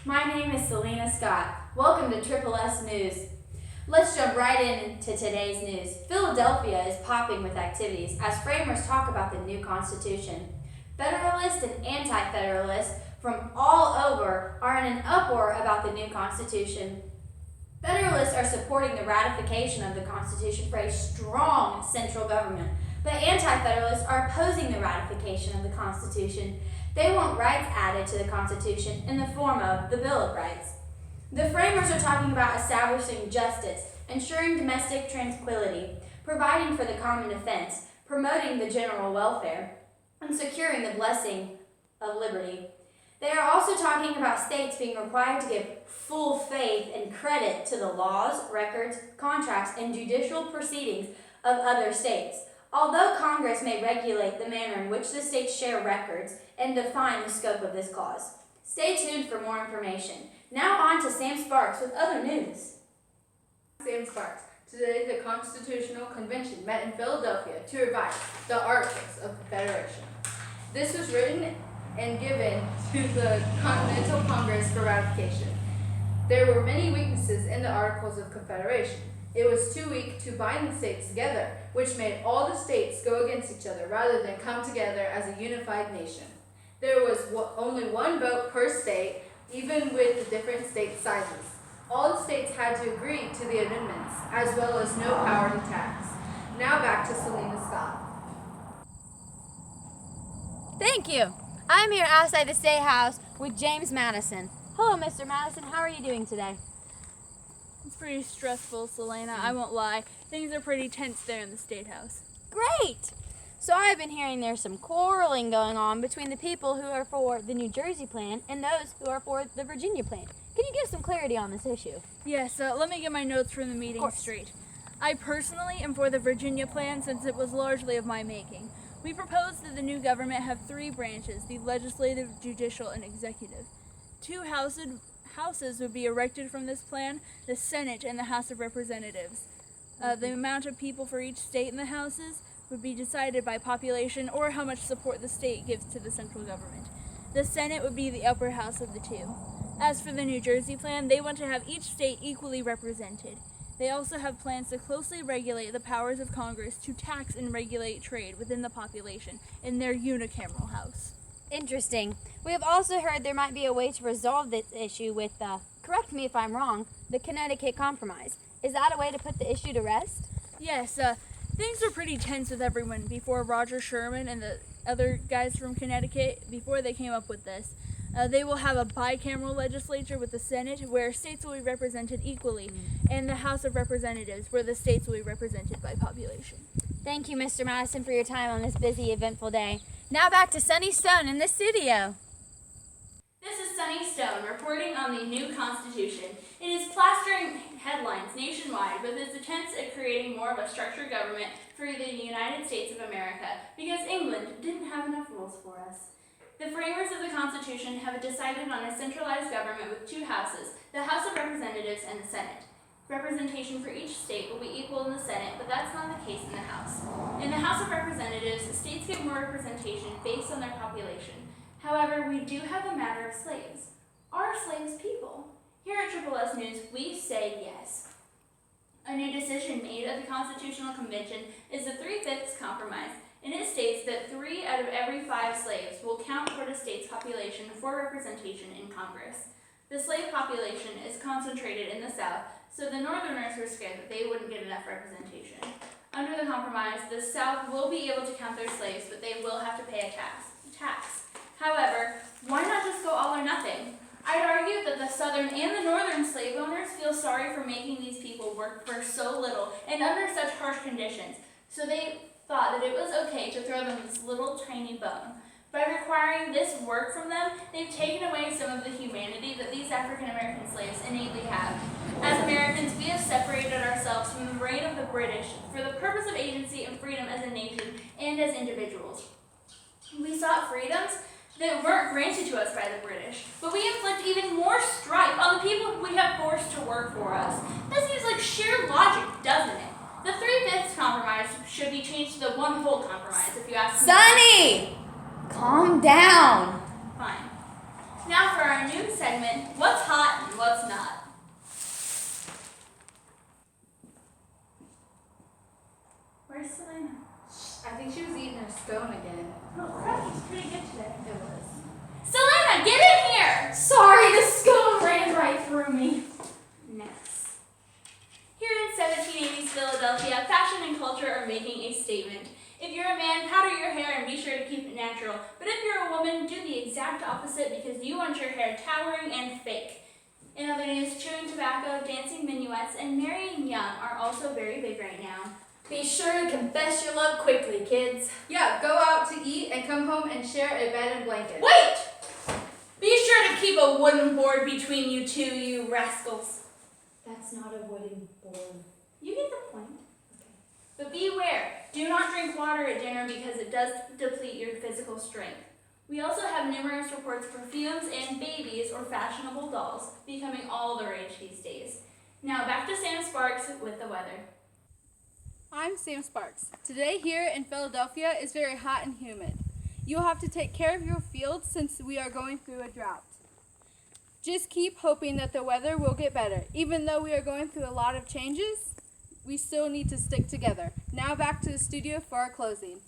My name is Selena Scott. Welcome to Triple S News. Let's jump right into today's news. Philadelphia is popping with activities as framers talk about the new Constitution. Federalists and anti-federalists from all over are in an uproar about the new Constitution. Federalists are supporting the ratification of the Constitution for a strong central government, but anti-federalists are opposing the ratification of the Constitution. They want rights added to the Constitution in the form of the Bill of Rights. The framers are talking about establishing justice, ensuring domestic tranquility, providing for the common defense, promoting the general welfare, and securing the blessing of liberty. They are also talking about states being required to give full faith and credit to the laws, records, contracts, and judicial proceedings of other states. Although Congress may regulate the manner in which the states share records and define the scope of this clause. Stay tuned for more information. Now on to Sam Sparks with other news. Sam Sparks. Today, the Constitutional Convention met in Philadelphia to revise the Articles of Confederation. This was written and given to the Continental Congress for ratification. There were many weaknesses in the Articles of Confederation. It was too weak to bind the states together, which made all the states go against each other rather than come together as a unified nation. There was only one vote per state, even with the different state sizes. All the states had to agree to the amendments, as well as no power to tax. Now back to Selena Scott. Thank you. I'm here outside the State House with James Madison. Hello, Mr. Madison. How are you doing today? It's pretty stressful, Selena. I won't lie. Things are pretty tense there in the State House. Great! So I've been hearing there's some quarreling going on between the people who are for the New Jersey plan and those who are for the Virginia plan. Can you give some clarity on this issue? Yes, let me get my notes from the meeting straight. I personally am for the Virginia plan since it was largely of my making. We proposed that the new government have three branches, the legislative, judicial, and executive. Two houses would be erected from this plan, the Senate and the House of Representatives. The amount of people for each state in the houses would be decided by population or how much support the state gives to the central government. The Senate would be the upper house of the two. As for the New Jersey plan, they want to have each state equally represented. They also have plans to closely regulate the powers of Congress to tax and regulate trade within the population in their unicameral house. Interesting. We have also heard there might be a way to resolve this issue with, correct me if I'm wrong, the Connecticut Compromise. Is that a way to put the issue to rest? Yes, things were pretty tense with everyone before Roger Sherman and the other guys from Connecticut, before they came up with this. They will have a bicameral legislature with the Senate, where states will be represented equally, and the House of Representatives, where the states will be represented by population. Thank you, Mr. Madison, for your time on this busy, eventful day. Now back to Sunny Stone in the studio. This is Sunny Stone reporting on the new Constitution. It is plastering headlines nationwide with its attempts at creating more of a structured government for the United States of America because England didn't have enough rules for us. The framers of the Constitution have decided on a centralized government with two houses, the House of Representatives and the Senate. Representation for each state will be equal in the Senate, but that's not the case in the House. In the House of Representatives, states get more representation based on their population. However, we do have a matter of slaves. Are slaves people? Here at Triple S News, we say yes. A new decision made at the Constitutional Convention is the 3/5 compromise, and it states that 3 out of every 5 slaves will count toward a state's population for representation in Congress. The slave population is concentrated in the South, so the Northerners were scared that they wouldn't get enough representation. Under the compromise, the South will be able to count their slaves, but they will have to pay a tax. However, why not just go all or nothing? I'd argue that the Southern and the Northern slave owners feel sorry for making these people work for so little and under such harsh conditions, so they thought that it was okay to throw them this little tiny bone. By requiring this work from them, they've taken away some of the humanity that these African American slaves innately have. As Americans, we have separated ourselves from the reign of the British for the purpose of agency and freedom as a nation and as individuals. We sought freedoms that weren't granted to us by the British, but we inflict even more strife on the people who we have forced to work for us. That seems like sheer logic, doesn't it? The 3/5 compromise should be changed to the 1/2 compromise, if you ask me. Sunny! Calm down. Fine. Now Now for our new segment, What's Hot and What's Not. Where's Selena? I think she was eating her scone again. Oh, crap, she's pretty good today. It was. Selena, get in here! Sorry, the scone ran right through me. Next. Here in 1780s Philadelphia, fashion and culture are making a statement. If you're a man, powder your hair and be sure to keep it natural. But if you're a woman, do the exact opposite because you want your hair towering and fake. In other news, chewing tobacco, dancing minuets, and marrying young are also very big right now. Be sure to confess your love quickly, kids. Yeah, go out to eat and come home and share a bed and blanket. Wait! Be sure to keep a wooden board between you two, you rascals. That's not a wooden board. You get the point. Okay. But beware, do not drink water at dinner because it does deplete your physical strength. We also have numerous reports of perfumes and babies or fashionable dolls becoming all the rage these days. Now back to Sam Sparks with the weather. I'm Sam Sparks. Today here in Philadelphia is very hot and humid. You'll have to take care of your fields since we are going through a drought. Just keep hoping that the weather will get better. Even though we are going through a lot of changes, we still need to stick together. Now back to the studio for our closing.